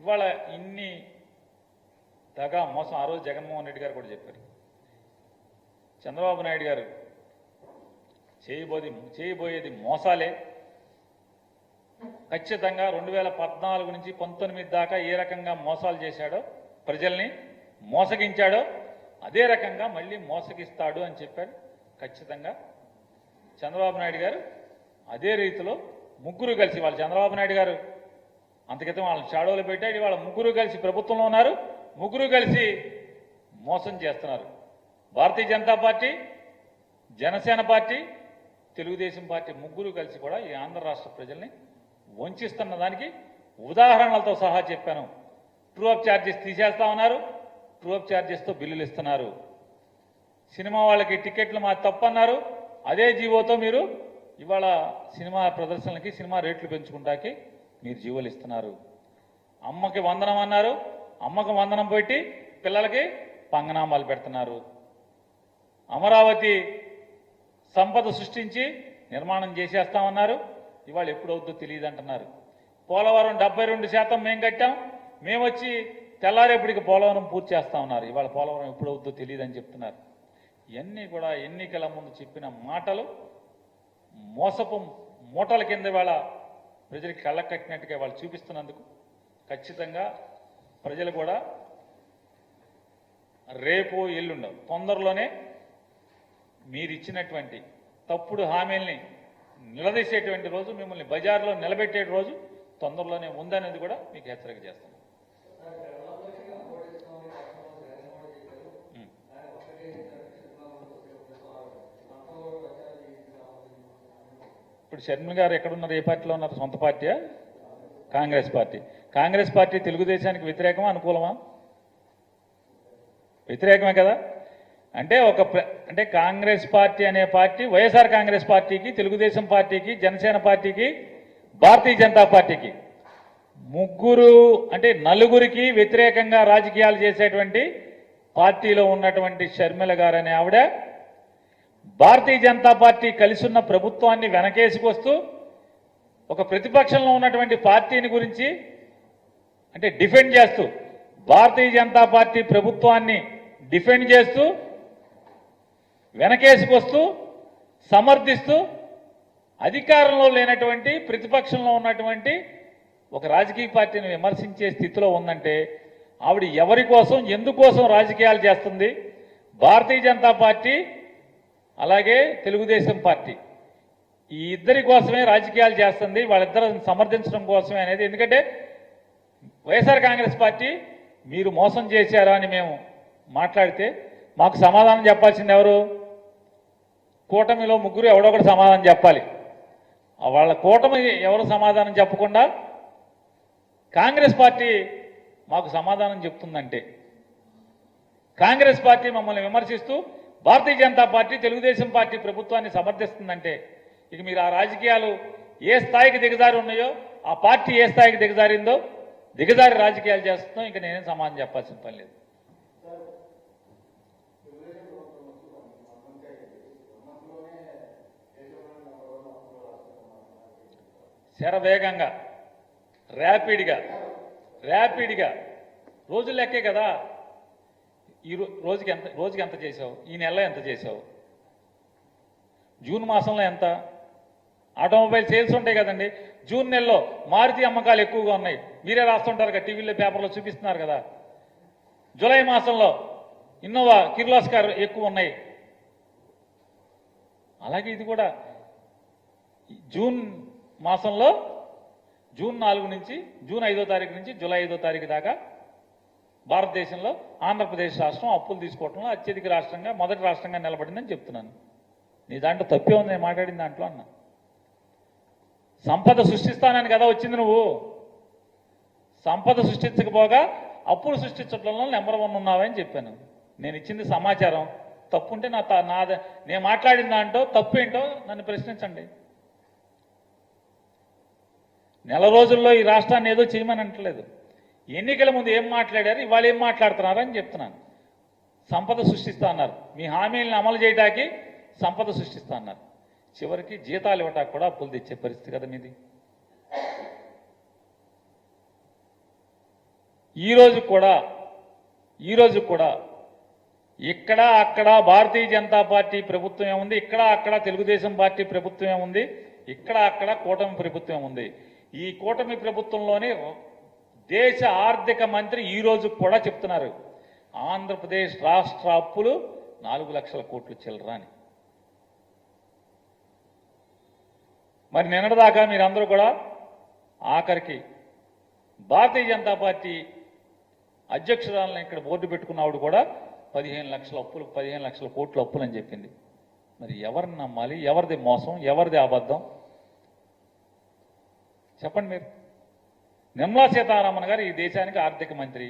ఇవాళ ఇన్ని దగా మోసం ఆ రోజు జగన్మోహన్ రెడ్డి గారు కూడా చెప్పారు. చంద్రబాబు నాయుడు గారు చేయబోయేది మోసాలే. ఖచ్చితంగా 2014 నుంచి 19 దాకా ఏ రకంగా మోసాలు చేశాడో, ప్రజల్ని మోసగించాడో అదే రకంగా మళ్ళీ మోసగిస్తాడు అని చెప్పాడు. ఖచ్చితంగా చంద్రబాబు నాయుడు గారు అదే రీతిలో ముగ్గురు కలిసి, వాళ్ళు చంద్రబాబు నాయుడు గారు అంతకితం వాళ్ళని షాడోలు పెట్టాడు, వాళ్ళ ముగ్గురు కలిసి ప్రభుత్వంలో ఉన్నారు, ముగ్గురు కలిసి మోసం చేస్తున్నారు. Bharatiya Janata party, Janasena party, Telugu Desam party ముగ్గురు కలిసి కూడా ఈ ఆంధ్ర రాష్ట్ర ప్రజల్ని వంచిస్తున్న దానికి ఉదాహరణలతో సహా చెప్పాను. ట్రూ అప్ ఛార్జెస్ తీసేస్తా ఉన్నారు, ట్రూ అప్ ఛార్జెస్తో బిల్లులు ఇస్తున్నారు. సినిమా వాళ్ళకి టికెట్లు మా తప్పన్నారు, అదే జీవోతో మీరు ఇవాళ సినిమా ప్రదర్శనలకి, సినిమా రేట్లు పెంచుకుంటాకి మీరు జీవోలు ఇస్తున్నారు. అమ్మకి వందనం అన్నారు, అమ్మకి వందనం పెట్టి పిల్లలకి పంగనామాలు పెడుతున్నారు. అమరావతి సంపద సృష్టించి నిర్మాణం చేసేస్తామన్నారు, ఇవాళ ఎప్పుడవుద్దో తెలియదు అంటున్నారు. పోలవరం 72% మేము కట్టాం, మేము వచ్చి తెల్లారేపటికి పోలవరం పూర్తి చేస్తా ఉన్నారు, ఇవాళ పోలవరం ఎప్పుడవుద్దో తెలియదని చెప్తున్నారు. ఇవన్నీ కూడా ఎన్నికల ముందు చెప్పిన మాటలు మోసపు మూటల కింద ఇవాళ ప్రజలకి కళ్ళకు కట్టినట్టుగా వాళ్ళు చూపిస్తున్నందుకు ఖచ్చితంగా ప్రజలు కూడా రేపు ఎల్లుండ తొందరలోనే మీరు ఇచ్చినటువంటి తప్పుడు హామీల్ని నిలదీసేటువంటి రోజు, మిమ్మల్ని బజార్లో నిలబెట్టే రోజు తొందరలోనే ఉందనేది కూడా మీకు హెచ్చరిక చేస్తాను. ఇప్పుడు షర్మిల గారు ఎక్కడున్నారు, ఏ పార్టీలో ఉన్నారు? సొంత పార్టీయా? కాంగ్రెస్ పార్టీ. కాంగ్రెస్ పార్టీ తెలుగుదేశానికి వ్యతిరేకమా, అనుకూలమా? వ్యతిరేకమే కదా. అంటే కాంగ్రెస్ పార్టీ అనే పార్టీ వైఎస్ఆర్ కాంగ్రెస్ పార్టీకి, తెలుగుదేశం పార్టీకి, జనసేన పార్టీకి, భారతీయ జనతా పార్టీకి నలుగురికి వ్యతిరేకంగా రాజకీయాలు చేసేటువంటి పార్టీలో ఉన్నటువంటి షర్మిల గారు అనే ఆవిడ భారతీయ జనతా పార్టీ కలిసి ఉన్న ప్రభుత్వాన్ని వెనకేసుకొస్తూ ఒక ప్రతిపక్షంలో ఉన్నటువంటి పార్టీని గురించి డిఫెండ్ చేస్తూ, భారతీయ జనతా పార్టీ ప్రభుత్వాన్ని డిఫెండ్ చేస్తూ, వెనకేసుకొస్తూ, సమర్థిస్తూ, అధికారంలో లేనటువంటి ప్రతిపక్షంలో ఉన్నటువంటి ఒక రాజకీయ పార్టీని విమర్శించే స్థితిలో ఉందంటే ఆవిడ ఎవరి కోసం, ఎందుకోసం రాజకీయాలు చేస్తుంది? భారతీయ జనతా పార్టీ అలాగే తెలుగుదేశం పార్టీ ఈ ఇద్దరి కోసమే రాజకీయాలు చేస్తుంది, వాళ్ళిద్దరిని సమర్థించడం కోసమే అనేది. ఎందుకంటే వైఎస్ఆర్ కాంగ్రెస్ పార్టీ మీరు మోసం చేశారా అని మేము మాట్లాడితే మాకు సమాధానం చెప్పాల్సింది ఎవరు? కూటమిలో ముగ్గురు ఎవడో ఒకటి సమాధానం చెప్పాలి. వాళ్ళ కూటమి ఎవరు సమాధానం చెప్పకుండా కాంగ్రెస్ పార్టీ మాకు సమాధానం చెప్తుందంటే, కాంగ్రెస్ పార్టీ మమ్మల్ని విమర్శిస్తూ భారతీయ జనతా పార్టీ, తెలుగుదేశం పార్టీ ప్రభుత్వాన్ని సమర్థిస్తుందంటే ఇక మీరు ఆ రాజకీయాలు ఏ స్థాయికి దిగజారి ఉన్నాయో, ఆ పార్టీ ఏ స్థాయికి దిగజారిందో, దిగజారి రాజకీయాలు చేస్తుందో ఇంకా నేనేం సమాధానం చెప్పాల్సిన పని లేదు. శరవేగంగా ర్యాపిడ్గా రోజులు లెక్కే కదా. ఈ రోజుకి ఎంత చేసావు, ఈ నెలలో ఎంత చేసావు, జూన్ మాసంలో ఎంత? ఆటోమొబైల్ సేల్స్ ఉంటాయి కదండి, జూన్ నెలలో మారుతి అమ్మకాలు ఎక్కువగా ఉన్నాయి, మీరే రాస్తుంటారు కదా, టీవీలో పేపర్లో చూపిస్తున్నారు కదా. జూలై మాసంలో ఇన్నోవా కిర్లోస్కర్ ఎక్కువ ఉన్నాయి. అలాగే ఇది కూడా జూన్ మాసంలో జూన్ 4 నుంచి జూన్ 5వ తారీఖు నుంచి జూలై 5వ తారీఖు దాకా భారతదేశంలో ఆంధ్రప్రదేశ్ రాష్ట్రం అప్పులు తీసుకోవడంలో అత్యధిక రాష్ట్రంగా, మొదటి రాష్ట్రంగా నిలబడిందని చెప్తున్నాను. నీ దాంట్లో తప్పే ఉంది నేను మాట్లాడిన దాంట్లో అన్నా. సంపద సృష్టిస్తానని కదా వచ్చింది నువ్వు. సంపద సృష్టించకపోగా అప్పులు సృష్టించడంలో నెంబర్ 1 ఉన్నావని చెప్పాను. నేను ఇచ్చింది సమాచారం. తప్పుంటే నేను మాట్లాడిన దాంట్లో తప్పు ఏంటో నన్ను ప్రశ్నించండి. నెల రోజుల్లో ఈ రాష్ట్రాన్ని ఏదో చేయమని అంటలేదు. ఎన్నికల ముందు ఏం మాట్లాడారు, ఇవాళ ఏం మాట్లాడుతున్నారు అని చెప్తున్నాను. సంపద సృష్టిస్తా అన్నారు, మీ హామీలను అమలు చేయడానికి సంపద సృష్టిస్తా అన్నారు. చివరికి జీతాలు ఇవ్వటానికి కూడా అప్పులు తెచ్చే పరిస్థితి కదా మీది. ఈరోజు కూడా ఇక్కడ అక్కడ భారతీయ జనతా పార్టీ ప్రభుత్వమే ఉంది, ఇక్కడ అక్కడ తెలుగుదేశం పార్టీ ప్రభుత్వమే ఉంది, ఇక్కడ అక్కడ కూటమి ప్రభుత్వం ఉంది. ఈ కూటమి ప్రభుత్వంలోనే దేశ ఆర్థిక మంత్రి ఈ రోజు కూడా చెప్తున్నారు ఆంధ్రప్రదేశ్ రాష్ట్ర అప్పులు 4 లక్షల కోట్లు చిల్లరాని. మరి నిన్నటిదాకా మీరందరూ కూడా ఆఖరికి భారతీయ జనతా పార్టీ అధ్యక్షురాలను ఇక్కడ బోర్డు పెట్టుకున్నవాడు కూడా 15 లక్షల అప్పులు, 15 లక్షల కోట్ల అప్పులు అని చెప్పింది. మరి ఎవరిని నమ్మాలి? ఎవరిది మోసం? ఎవరిది అబద్ధం? చెప్పండి మీరు. నిర్మలా సీతారామన్ గారు ఈ దేశానికి ఆర్థిక మంత్రి.